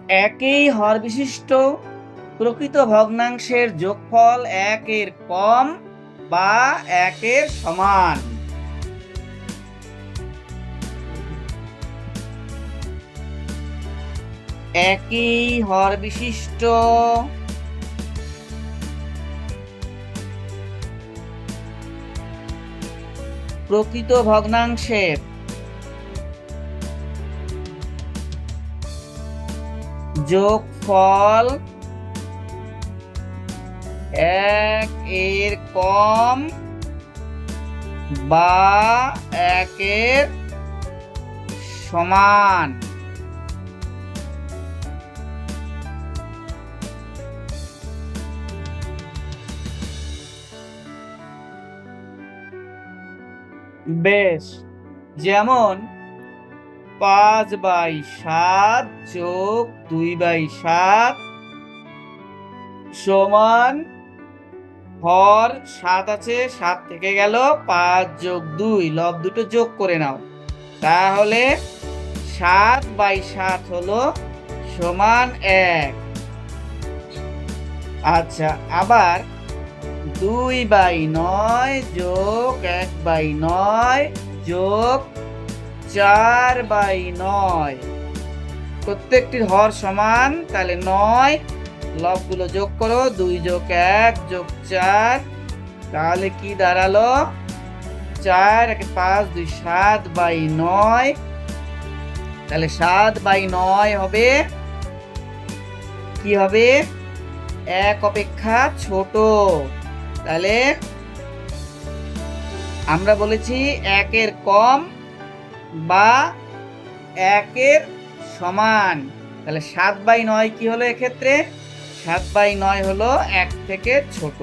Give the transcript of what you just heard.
একই হর বিশিষ্ট প্রকৃত ভগ্নাংশের যোগফল 1-এর কম বা 1-এর সমান। একই হর বিশিষ্ট প্রকৃত ভগ্নাংশের যোগফল 1-এর কম বা 1-এর সমান। বেশ, যেমন 5/7 যোগ 2/7 সমান, হর 7 আছে, 7 থেকে গেল, 5 যোগ 2, লব দুটো যোগ করে নাও, তাহলে 7/7 হলো সমান 1। আচ্ছা, আবার 2/9 যোগ 1/9 যোগ 4/9, প্রত্যেকটির হর সমান, তাহলে 9, লবগুলো যোগ করো, 2 যোগ 1 যোগ 4, তাহলে কি দাঁড়ালো? 4 1 5 2 7/9, তাহলে 7/9 হবে, কি হবে? 1 অপেক্ষা ছোট। তাহলে আমরা বলেছি 1-এর কম বা 1-এর সমান। তাহলে 7/9 কি হলো এক্ষেত্রে? 7/9 হলো 1 থেকে ছোট।